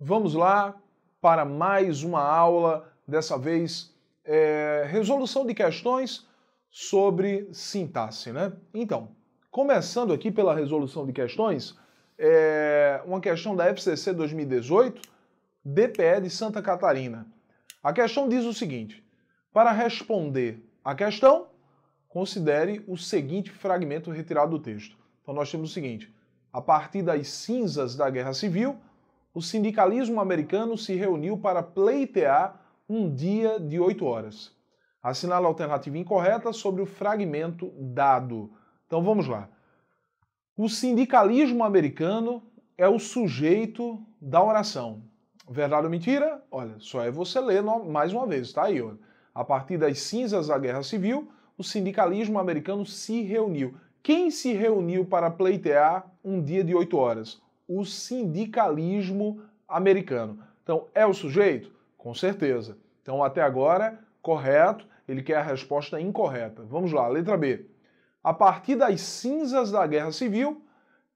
Vamos lá para mais uma aula, dessa vez resolução de questões sobre sintaxe, né? Então, começando aqui pela resolução de questões, uma questão da FCC 2018, DPE de Santa Catarina. A questão diz o seguinte: para responder a questão, considere o seguinte fragmento retirado do texto. Então nós temos o seguinte: a partir das cinzas da Guerra Civil, o sindicalismo americano se reuniu para pleitear um dia de 8 horas. Assinale a alternativa incorreta sobre o fragmento dado. Então vamos lá. O sindicalismo americano é o sujeito da oração. Verdade ou mentira? Olha, só é você ler mais uma vez, tá aí, olha. A partir das cinzas da Guerra Civil, o sindicalismo americano se reuniu. Quem se reuniu para pleitear um dia de 8 horas? O sindicalismo americano. Então, é o sujeito? Com certeza. Então, até agora, correto, ele quer a resposta incorreta. Vamos lá, letra B. A partir das cinzas da Guerra Civil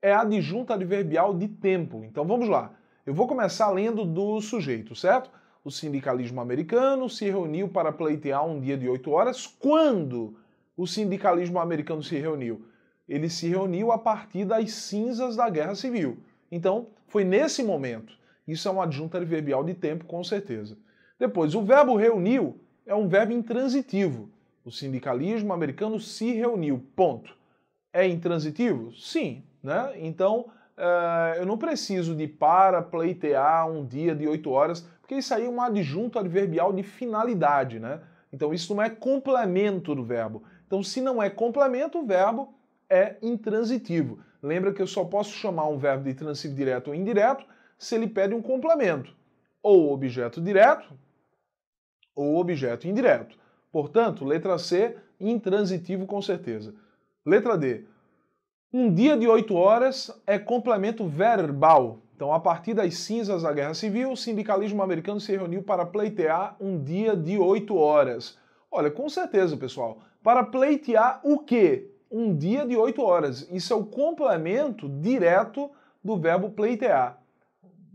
é a adjunta adverbial de tempo. Então, vamos lá. Eu vou começar lendo do sujeito, certo? O sindicalismo americano se reuniu para pleitear um dia de 8 horas. Quando o sindicalismo americano se reuniu? Ele se reuniu a partir das cinzas da Guerra Civil. Então, foi nesse momento. Isso é uma adjunta adverbial de tempo, com certeza. Depois, o verbo reuniu é um verbo intransitivo. O sindicalismo americano se reuniu, ponto. É intransitivo? Sim, né? Então, eu não preciso de para pleitear um dia de 8 horas, porque isso aí é uma adjunta adverbial de finalidade, né? Então, isso não é complemento do verbo. Então, se não é complemento, o verbo é intransitivo. Lembra que eu só posso chamar um verbo de transitivo direto ou indireto se ele pede um complemento, ou objeto direto ou objeto indireto. Portanto, letra C, intransitivo com certeza. Letra D. Um dia de 8 horas é complemento verbal. Então, a partir das cinzas da Guerra Civil, o sindicalismo americano se reuniu para pleitear um dia de 8 horas. Olha, com certeza, pessoal. Para pleitear o quê? Um dia de 8 horas. Isso é o complemento direto do verbo pleitear.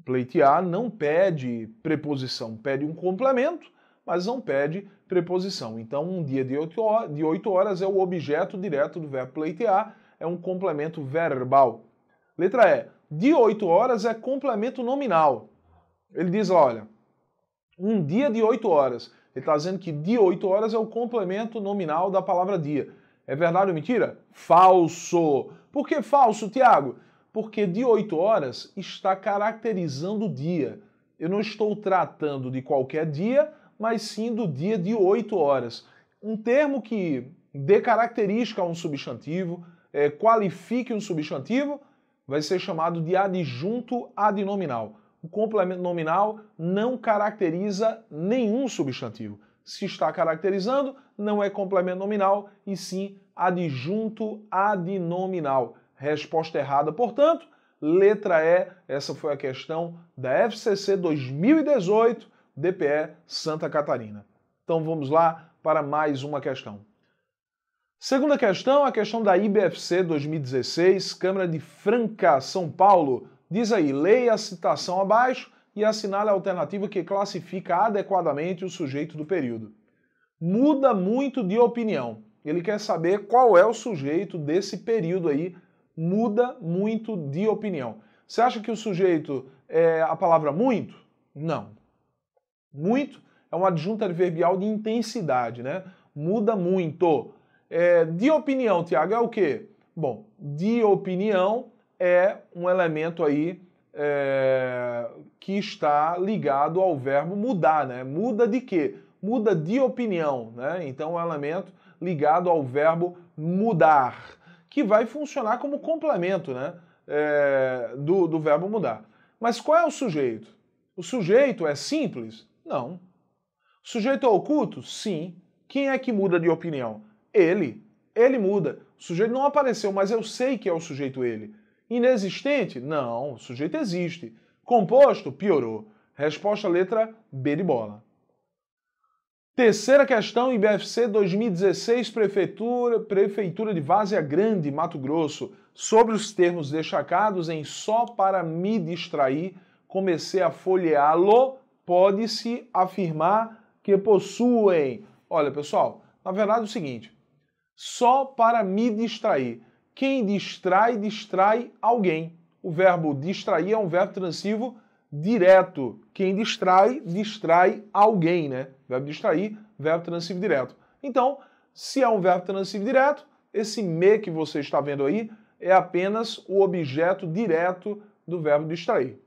Pleitear não pede preposição, pede um complemento, mas não pede preposição. Então, um dia de 8 horas é o objeto direto do verbo pleitear, é um complemento verbal. Letra E. De 8 horas é complemento nominal. Ele diz, olha, um dia de 8 horas. Ele está dizendo que de 8 horas é o complemento nominal da palavra dia. É verdade ou mentira? Falso. Por que falso, Tiago? Porque de 8 horas está caracterizando o dia. Eu não estou tratando de qualquer dia, mas sim do dia de 8 horas. Um termo que dê característica a um substantivo, qualifique um substantivo, vai ser chamado de adjunto adnominal. O complemento nominal não caracteriza nenhum substantivo. Se está caracterizando, não é complemento nominal, e sim adjunto adnominal. Resposta errada, portanto, letra E, essa foi a questão da FCC 2018, DPE Santa Catarina. Então vamos lá para mais uma questão. Segunda questão, a questão da IBFC 2016, Câmara de Franca, São Paulo. Diz aí, leia a citação abaixo e assinale a alternativa que classifica adequadamente o sujeito do período. Muda muito de opinião. Ele quer saber qual é o sujeito desse período aí. Muda muito de opinião. Você acha que o sujeito é a palavra muito? Não. Muito é uma adjunta adverbial de intensidade, né? Muda muito. De opinião, Tiago, é o quê? Bom, de opinião é um elemento aí que está ligado ao verbo mudar, né? Muda de quê? Muda de opinião, né? Então é um elemento ligado ao verbo mudar, que vai funcionar como complemento, né? Do verbo mudar. Mas qual é o sujeito? O sujeito é simples? Não. O sujeito é oculto? Sim. Quem é que muda de opinião? Ele. Ele muda. O sujeito não apareceu, mas eu sei que é o sujeito ele. Inexistente? Não, o sujeito existe. Composto? Piorou. Resposta letra B de bola. Terceira questão, IBFC 2016, Prefeitura de Várzea Grande, Mato Grosso, sobre os termos destacados em só para me distrair, comecei a folheá-lo, pode-se afirmar que possuem. Olha, pessoal, na verdade é o seguinte, só para me distrair. Quem distrai, distrai alguém. O verbo distrair é um verbo transivo direto. Quem distrai, distrai alguém, né? Verbo distrair, verbo transivo direto. Então, se é um verbo transivo direto, esse me que você está vendo aí é apenas o objeto direto do verbo distrair.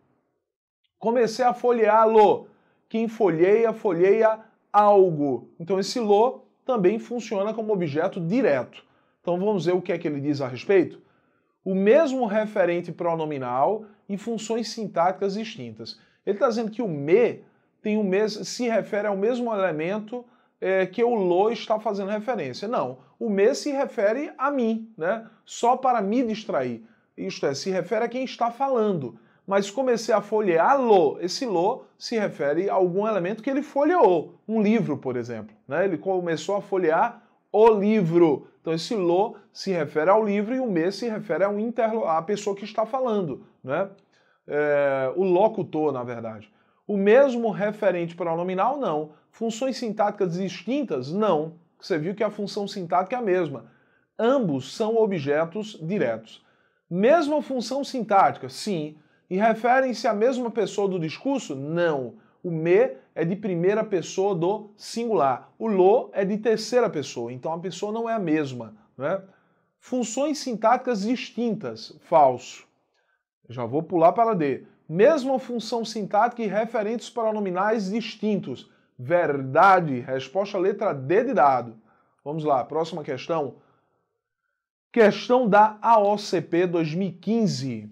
Comecei a folheá-lo. Quem folheia, folheia algo. Então esse lo também funciona como objeto direto. Então vamos ver o que é que ele diz a respeito? O mesmo referente pronominal e funções sintáticas distintas. Ele está dizendo que o me tem o mesmo, se refere ao mesmo elemento que o lo está fazendo referência. Não, o me se refere a mim, né? Só para me distrair. Isto é, se refere a quem está falando. Mas comecei a folheá-lo, esse lo se refere a algum elemento que ele folheou. Um livro, por exemplo, né? Ele começou a folhear o livro. Então esse lo se refere ao livro e o me se refere à pessoa que está falando, né? O locutor, na verdade. O mesmo referente pronominal, não. Funções sintáticas distintas, não. Você viu que a função sintática é a mesma. Ambos são objetos diretos. Mesma função sintática, sim. E referem-se à mesma pessoa do discurso? Não. O me é de primeira pessoa do singular. O lo é de terceira pessoa, então a pessoa não é a mesma, né? Funções sintáticas distintas, falso. Já vou pular para D. Mesma função sintática e referentes pronominais distintos. Verdade. Resposta letra D de dado. Vamos lá, próxima questão. Questão da AOCP 2015.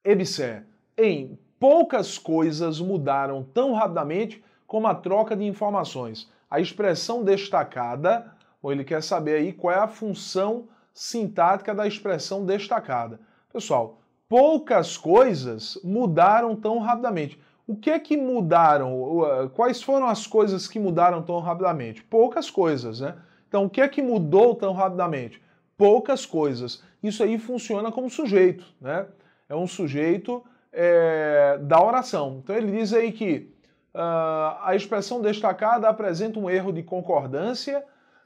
EBSER. Em poucas coisas mudaram tão rapidamente como a troca de informações. A expressão destacada, ou ele quer saber aí qual é a função sintática da expressão destacada. Pessoal, poucas coisas mudaram tão rapidamente. O que é que mudaram? Quais foram as coisas que mudaram tão rapidamente? Poucas coisas, né? Então, o que é que mudou tão rapidamente? Poucas coisas. Isso aí funciona como sujeito, né? É um sujeito da oração. Então ele diz aí que a expressão destacada apresenta um erro de concordância.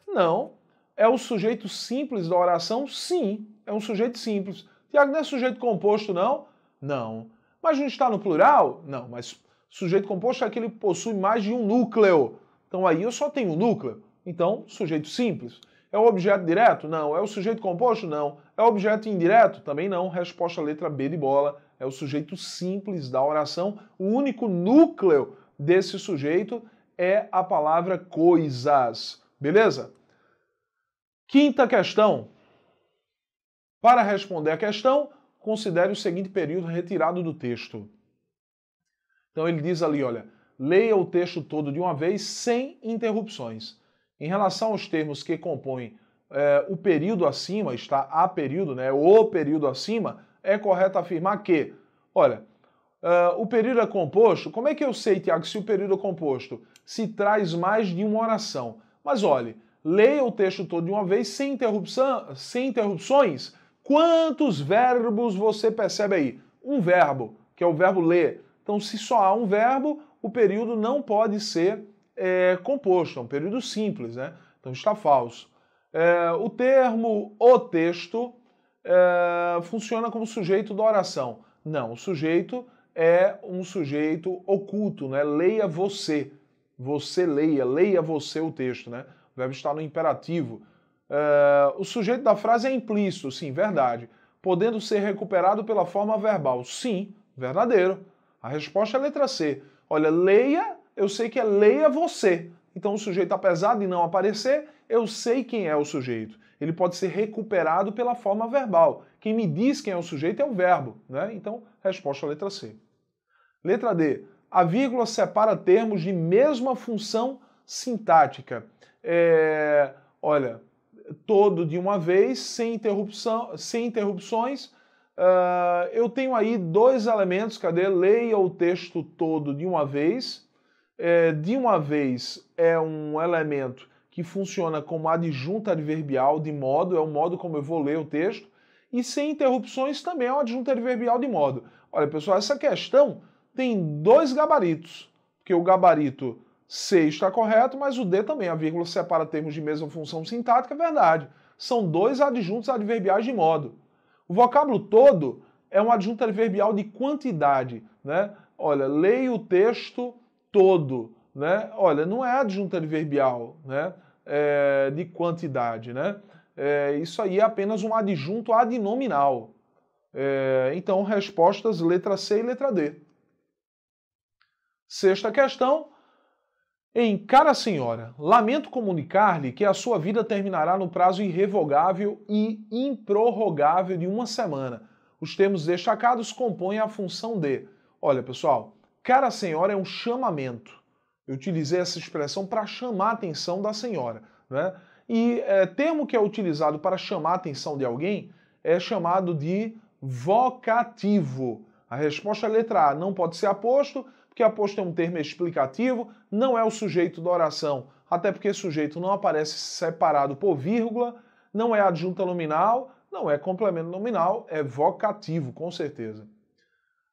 Não. É o sujeito simples da oração? Sim, é um sujeito simples. Tiago, não é sujeito composto, não? Não. Mas não está no plural? Não, mas sujeito composto é aquele que possui mais de um núcleo. Então aí eu só tenho um núcleo. Então, sujeito simples. É o objeto direto? Não. É o sujeito composto? Não. É o objeto indireto? Também não. Resposta letra B de bola. É o sujeito simples da oração. O único núcleo desse sujeito é a palavra coisas. Beleza? Quinta questão. Para responder a questão, considere o seguinte período retirado do texto. Então ele diz ali, olha, leia o texto todo de uma vez sem interrupções. Em relação aos termos que compõem o período acima, está a período, né, o período acima, é correto afirmar que, olha, o período é composto, como é que eu sei, Tiago, se o período é composto? Se traz mais de uma oração. Mas olhe, leia o texto todo de uma vez sem interrupções. Quantos verbos você percebe aí? Um verbo, que é o verbo ler. Então, se só há um verbo, o período não pode ser composto, é um período simples, né? Então está falso. O termo o texto funciona como sujeito da oração. Não, o sujeito é um sujeito oculto, né? Leia você. Você leia, leia você o texto, né? O verbo está no imperativo. O sujeito da frase é implícito, sim, verdade. Podendo ser recuperado pela forma verbal, sim, verdadeiro. A resposta é a letra C. Olha, leia, eu sei que é leia você. Então o sujeito, apesar de não aparecer, eu sei quem é o sujeito. Ele pode ser recuperado pela forma verbal. Quem me diz quem é o sujeito é o verbo, né? Então, resposta a letra C. Letra D. A vírgula separa termos de mesma função sintática. Olha, todo de uma vez, sem interrupções. Eu tenho aí dois elementos, cadê? Leia o texto todo de uma vez. De uma vez é um elemento que funciona como adjunto adverbial, de modo, é o modo como eu vou ler o texto. E sem interrupções também é um adjunto adverbial de modo. Olha, pessoal, essa questão tem dois gabaritos, porque o gabarito C está correto, mas o D também. A vírgula separa termos de mesma função sintática, é verdade. São dois adjuntos adverbiais de modo. O vocábulo todo é um adjunto adverbial de quantidade, né? Olha, leia o texto todo, né? Olha, não é adjunto adverbial, né? De quantidade, né? Isso aí é apenas um adjunto adnominal. Então, respostas letra C e letra D. Sexta questão. Em Cara Senhora, lamento comunicar-lhe que a sua vida terminará no prazo irrevogável e improrrogável de 1 semana. Os termos destacados compõem a função de. Olha, pessoal, Cara Senhora é um chamamento. Eu utilizei essa expressão para chamar a atenção da senhora, né? E termo que é utilizado para chamar a atenção de alguém é chamado de vocativo. A resposta é a letra A. Não pode ser aposto, porque aposto é um termo explicativo, não é o sujeito da oração, até porque sujeito não aparece separado por vírgula, não é adjunta nominal, não é complemento nominal, é vocativo, com certeza.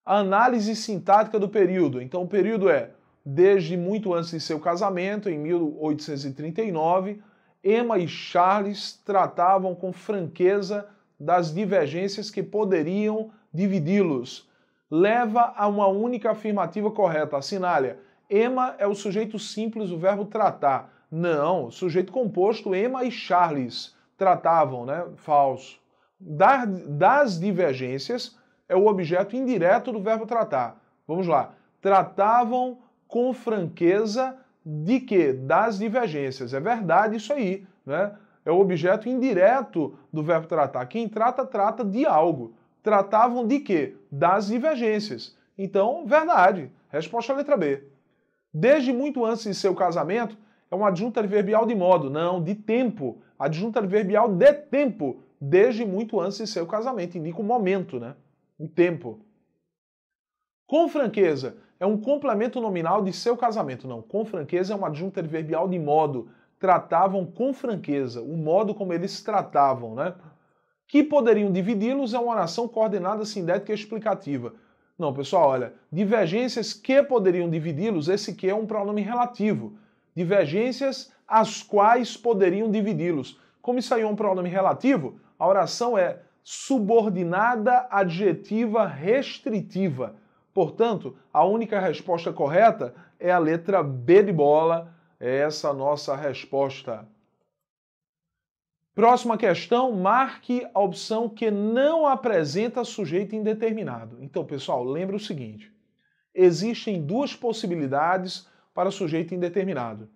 A análise sintática do período. Então o período é desde muito antes de seu casamento, em 1839, Emma e Charles tratavam com franqueza das divergências que poderiam dividi-los. Leva a uma única afirmativa correta. Assinale. Emma é o sujeito simples do verbo tratar. Não, sujeito composto, Emma e Charles tratavam, né? Falso. Das divergências é o objeto indireto do verbo tratar. Vamos lá. Tratavam com franqueza de quê? Das divergências. É verdade isso aí, né? É o objeto indireto do verbo tratar. Quem trata, trata de algo. Tratavam de quê? Das divergências. Então, verdade. Resposta à letra B. Desde muito antes de seu casamento, é um adjunto adverbial de modo. Não, de tempo. Adjunto adverbial de tempo. Desde muito antes de seu casamento. Indica o momento, né? O tempo. Com franqueza, é um complemento nominal de seu casamento. Não, com franqueza é um adjunto adverbial de modo. Tratavam com franqueza. O modo como eles tratavam, né? Que poderiam dividi-los é uma oração coordenada sindética e explicativa. Não, pessoal, olha, divergências que poderiam dividi-los, esse que é um pronome relativo. Divergências as quais poderiam dividi-los. Como isso aí é um pronome relativo, a oração é subordinada adjetiva restritiva. Portanto, a única resposta correta é a letra B de bola. É essa a nossa resposta. Próxima questão, marque a opção que não apresenta sujeito indeterminado. Então, pessoal, lembre o seguinte. Existem duas possibilidades para sujeito indeterminado.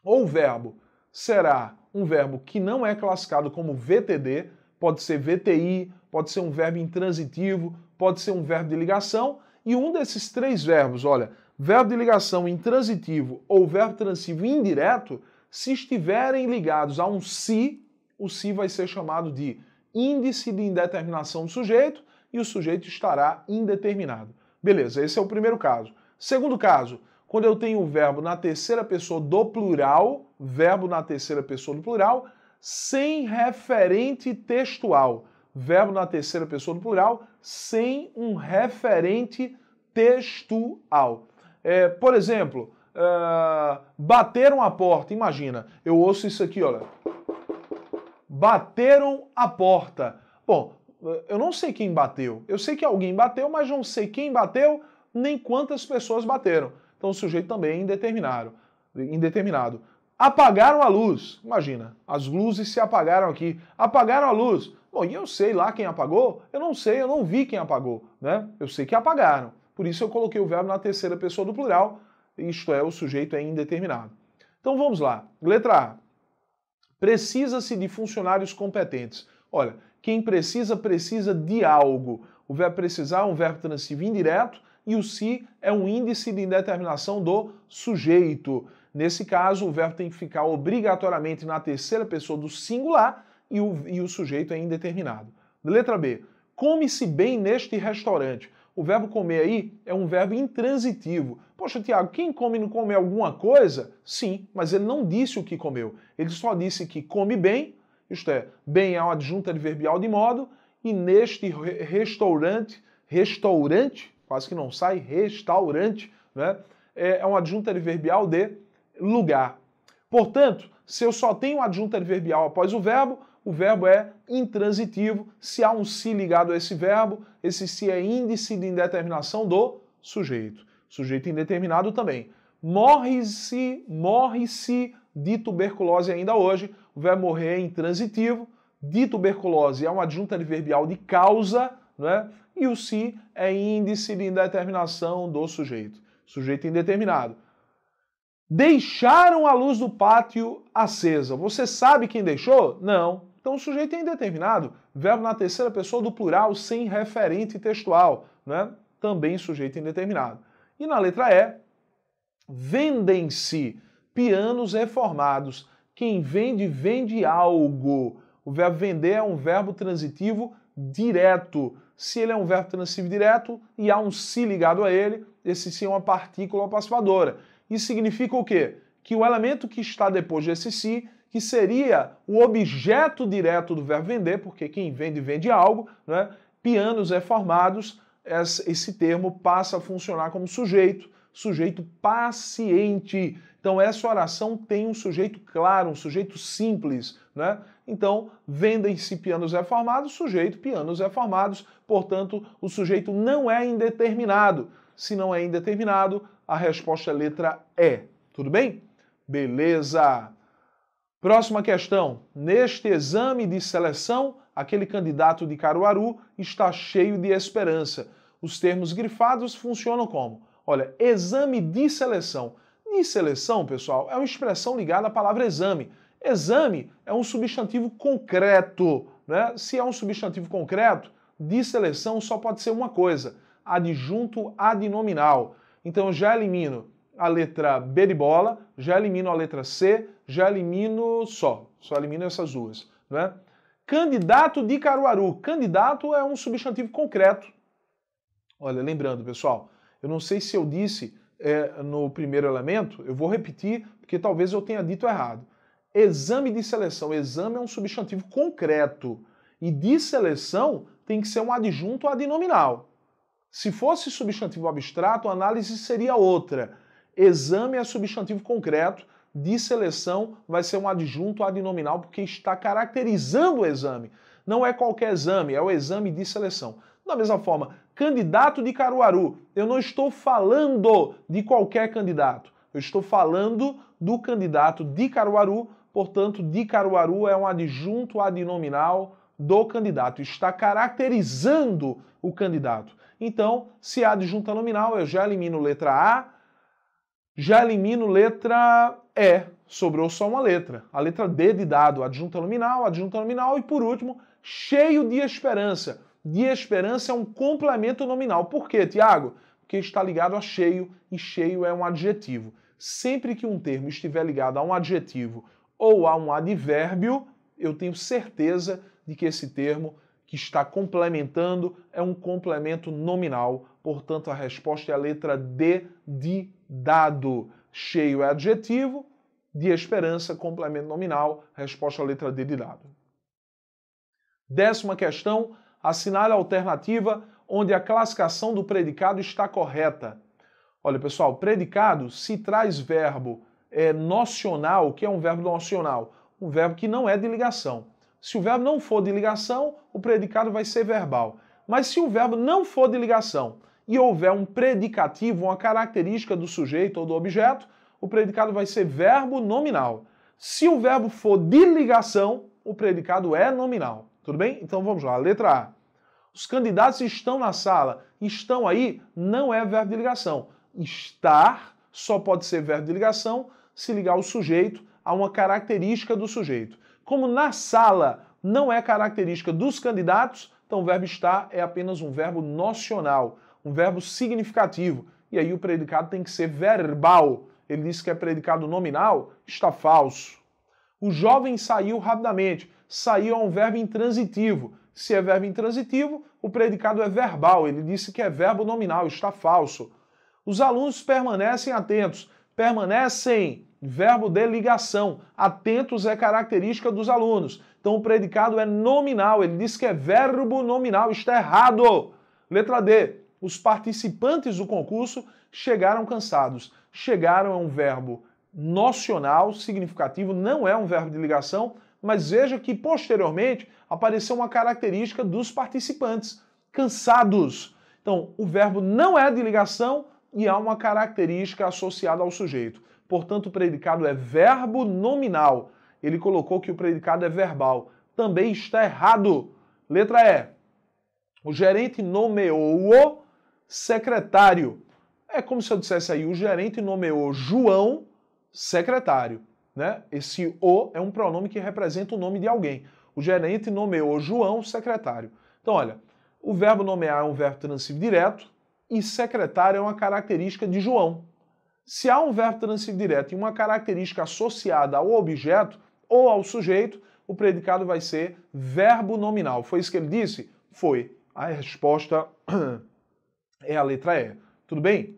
Ou o verbo será um verbo que não é classificado como VTD, pode ser VTI, pode ser um verbo intransitivo, pode ser um verbo de ligação, e um desses três verbos, olha, verbo de ligação intransitivo ou verbo transitivo indireto, se estiverem ligados a um se, o se vai ser chamado de índice de indeterminação do sujeito e o sujeito estará indeterminado. Beleza, esse é o primeiro caso. Segundo caso, quando eu tenho o verbo na terceira pessoa do plural, verbo na terceira pessoa do plural, sem referente textual. Verbo na terceira pessoa do plural, sem um referente textual. Por exemplo, bateram a porta. Imagina, eu ouço isso aqui, olha. Bateram a porta. Bom, eu não sei quem bateu. Eu sei que alguém bateu, mas não sei quem bateu, nem quantas pessoas bateram. Então o sujeito também é indeterminado. Apagaram a luz. Imagina, as luzes se apagaram aqui. Apagaram a luz. Bom, e eu sei lá quem apagou? Eu não sei, eu não vi quem apagou, né? Eu sei que apagaram. Por isso eu coloquei o verbo na terceira pessoa do plural, isto é, o sujeito é indeterminado. Então vamos lá. Letra A. Precisa-se de funcionários competentes. Olha, quem precisa, precisa de algo. O verbo precisar é um verbo transitivo indireto e o se é um índice de indeterminação do sujeito. Nesse caso, o verbo tem que ficar obrigatoriamente na terceira pessoa do singular e o sujeito é indeterminado. Letra B. Come-se bem neste restaurante. O verbo comer aí é um verbo intransitivo. Poxa, Tiago, quem come não come alguma coisa? Sim, mas ele não disse o que comeu. Ele só disse que come bem, isto é, bem é um adjunto adverbial de modo, e neste restaurante, quase que não sai, restaurante, né? É um adjunto adverbial de lugar. Portanto, se eu só tenho um adjunto adverbial após o verbo é intransitivo. Se há um se ligado a esse verbo, esse se é índice de indeterminação do sujeito. Sujeito indeterminado também. Morre-se de tuberculose ainda hoje. O verbo morrer é intransitivo. De tuberculose é um adjunto adverbial de causa, né? E o se é índice de indeterminação do sujeito. Sujeito indeterminado. Deixaram a luz do pátio acesa. Você sabe quem deixou? Não. Então o sujeito é indeterminado. Verbo na terceira pessoa do plural sem referente textual, né? Também sujeito indeterminado. E na letra E, vendem-se pianos reformados. Quem vende, vende algo. O verbo vender é um verbo transitivo direto. Se ele é um verbo transitivo direto e há um se ligado a ele, esse se é uma partícula passiva-dora. Isso significa o quê? Que o elemento que está depois desse se, que seria o objeto direto do verbo vender, porque quem vende, vende algo, né? Pianos reformados, esse termo passa a funcionar como sujeito paciente. Então essa oração tem um sujeito claro, um sujeito simples, né? Então, vendem-se pianos reformados, sujeito, pianos reformados, portanto, o sujeito não é indeterminado. Se não é indeterminado, a resposta é letra E. Tudo bem? Beleza! Próxima questão. Neste exame de seleção, aquele candidato de Caruaru está cheio de esperança. Os termos grifados funcionam como? Olha, exame de seleção. De seleção, pessoal, é uma expressão ligada à palavra exame. Exame é um substantivo concreto, né? Se é um substantivo concreto, de seleção só pode ser uma coisa, adjunto adnominal. Então eu já elimino a letra B de bola, já elimino a letra C, já elimino só elimino essas duas, né? Candidato de Caruaru. Candidato é um substantivo concreto. Olha, lembrando, pessoal, eu não sei se eu disse no primeiro elemento, eu vou repetir, porque talvez eu tenha dito errado. Exame de seleção. Exame é um substantivo concreto. E de seleção tem que ser um adjunto adnominal. Se fosse substantivo abstrato, a análise seria outra. Exame é substantivo concreto, de seleção vai ser um adjunto adnominal porque está caracterizando o exame. Não é qualquer exame, é o exame de seleção. Da mesma forma, candidato de Caruaru. Eu não estou falando de qualquer candidato. Eu estou falando do candidato de Caruaru, portanto, de Caruaru é um adjunto adnominal do candidato. Está caracterizando o candidato. Então, se há adjunto nominal, eu já elimino letra A, já elimino letra E. Sobrou só uma letra. A letra D de dado, adjunto nominal e por último, cheio de esperança. De esperança é um complemento nominal. Por quê, Tiago? Porque está ligado a cheio e cheio é um adjetivo. Sempre que um termo estiver ligado a um adjetivo ou a um advérbio, eu tenho certeza de que esse termo que está complementando é um complemento nominal. Portanto, a resposta é a letra D de dado. Cheio é adjetivo, de esperança, complemento nominal. Resposta é a letra D de dado. 10ª questão. Assinale a alternativa onde a classificação do predicado está correta. Olha, pessoal, predicado se traz verbo nocional. O que é um verbo nocional? Um verbo que não é de ligação. Se o verbo não for de ligação, o predicado vai ser verbal. Mas se o verbo não for de ligação e houver um predicativo, uma característica do sujeito ou do objeto, o predicado vai ser verbo nominal. Se o verbo for de ligação, o predicado é nominal. Tudo bem? Então vamos lá. Letra A. Os candidatos estão na sala. Estão aí não é verbo de ligação. Estar só pode ser verbo de ligação se ligar o sujeito a uma característica do sujeito. Como na sala não é característica dos candidatos, então o verbo estar é apenas um verbo nocional, um verbo significativo. E aí o predicado tem que ser verbal. Ele disse que é predicado nominal, está falso. O jovem saiu rapidamente. Saiu é um verbo intransitivo. Se é verbo intransitivo, o predicado é verbal. Ele disse que é verbo nominal, está falso. Os alunos permanecem atentos. Permanecem, verbo de ligação. Atentos é característica dos alunos. Então o predicado é nominal, ele diz que é verbo nominal, está errado. Letra D, os participantes do concurso chegaram cansados. Chegaram é um verbo nocional, significativo, não é um verbo de ligação, mas veja que posteriormente apareceu uma característica dos participantes, cansados. Então o verbo não é de ligação e há uma característica associada ao sujeito. Portanto, o predicado é verbo nominal. Ele colocou que o predicado é verbal. Também está errado. Letra E. O gerente nomeou o secretário. É como se eu dissesse aí, o gerente nomeou João secretário, né? Esse o é um pronome que representa o nome de alguém. O gerente nomeou João secretário. Então, olha, o verbo nomear é um verbo transitivo direto e secretário é uma característica de João. Se há um verbo transitivo direto e uma característica associada ao objeto ou ao sujeito, o predicado vai ser verbo nominal. Foi isso que ele disse? Foi. A resposta é a letra E. Tudo bem?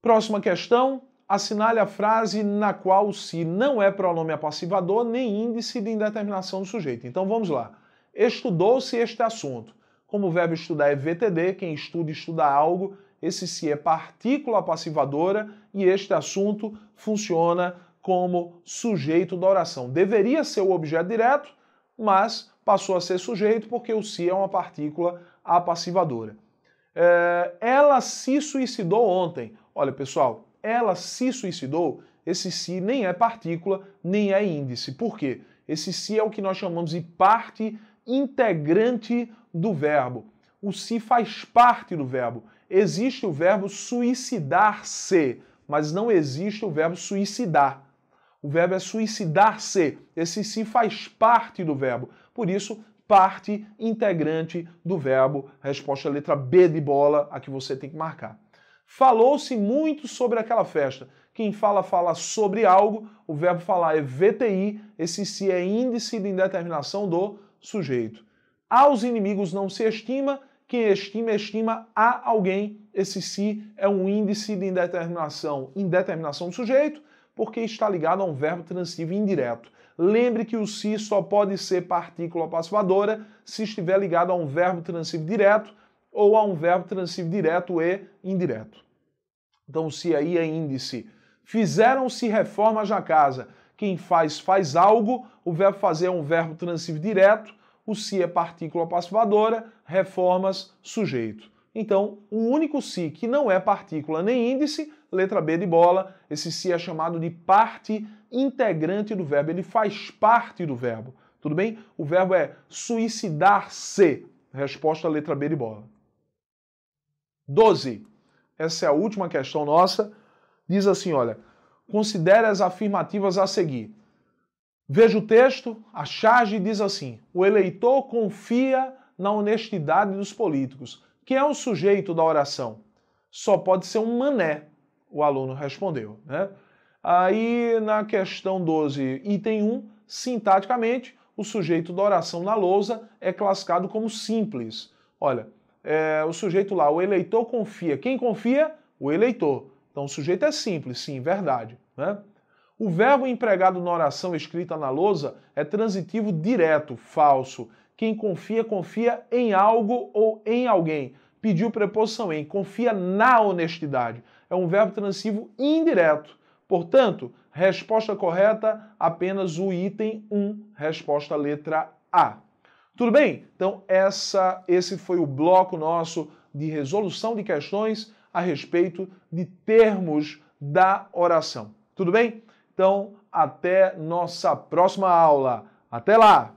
Próxima questão. Assinale a frase na qual o se não é pronome apassivador nem índice de indeterminação do sujeito. Então vamos lá. Estudou-se este assunto. Como o verbo estudar é VTD, quem estuda, estuda algo. Esse se é partícula passivadora e este assunto funciona como sujeito da oração. Deveria ser o objeto direto, mas passou a ser sujeito porque o se é uma partícula apassivadora. Ela se suicidou ontem. Olha, pessoal, ela se suicidou, esse se nem é partícula, nem é índice. Por quê? Esse se é o que nós chamamos de parte integrante do verbo. O se faz parte do verbo. Existe o verbo suicidar-se, mas não existe o verbo suicidar. O verbo é suicidar-se. Esse se faz parte do verbo. Por isso, parte integrante do verbo. Resposta letra B de bola, a que você tem que marcar. Falou-se muito sobre aquela festa. Quem fala, fala sobre algo. O verbo falar é VTI. Esse se é índice de indeterminação do sujeito. Aos inimigos não se estima. Quem estima, estima a alguém. Esse se é um índice de indeterminação do sujeito, porque está ligado a um verbo transitivo indireto. Lembre que o se só pode ser partícula passivadora se estiver ligado a um verbo transitivo direto ou a um verbo transitivo direto e indireto. Então o se aí é índice. Fizeram-se reformas na casa. Quem faz, faz algo. O verbo fazer é um verbo transitivo direto. O se é partícula passivadora, reformas, sujeito. Então, o único se que não é partícula nem índice, letra B de bola, esse se é chamado de parte integrante do verbo. Ele faz parte do verbo. Tudo bem? O verbo é suicidar-se. Resposta letra B de bola. 12. Essa é a última questão nossa. Diz assim, olha, considere as afirmativas a seguir. Veja o texto, a charge diz assim, o eleitor confia na honestidade dos políticos. Quem é o sujeito da oração? Só pode ser um mané, o aluno respondeu, né? Aí na questão 12, item 1, sintaticamente, o sujeito da oração na lousa é classificado como simples. Olha, o sujeito lá, o eleitor confia. Quem confia? O eleitor. Então o sujeito é simples, sim, verdade, né? O verbo empregado na oração escrita na lousa é transitivo direto, falso. Quem confia, confia em algo ou em alguém. Pediu preposição em, confia na honestidade. É um verbo transitivo indireto. Portanto, resposta correta, apenas o item 1, resposta letra A. Tudo bem? Então, esse foi o bloco nosso de resolução de questões a respeito de termos da oração. Tudo bem? Então, até nossa próxima aula. Até lá!